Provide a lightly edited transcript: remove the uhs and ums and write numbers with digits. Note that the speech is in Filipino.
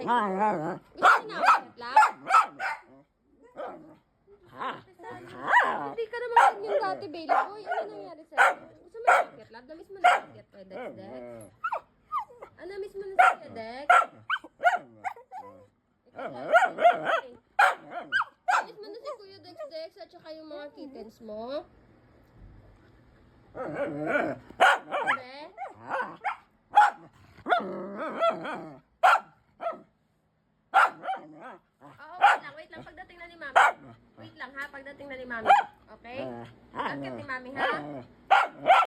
Gusto mo na akit lang? Hindi ka naman ganyan dati, baby boy. Ano nangyari sa'yo? Gusto mo na akit lang? Namiss mo na akit kay Dex Dex? Ano, namiss mo na si Dex? Namiss mo na si Kuya Dex Dex at saka yung mga kittens mo? Be? Oo, wait lang. Pagdating na ni Mami. Wait lang ha, pagdating na ni Mami. Okay? Akit ni Mami ha?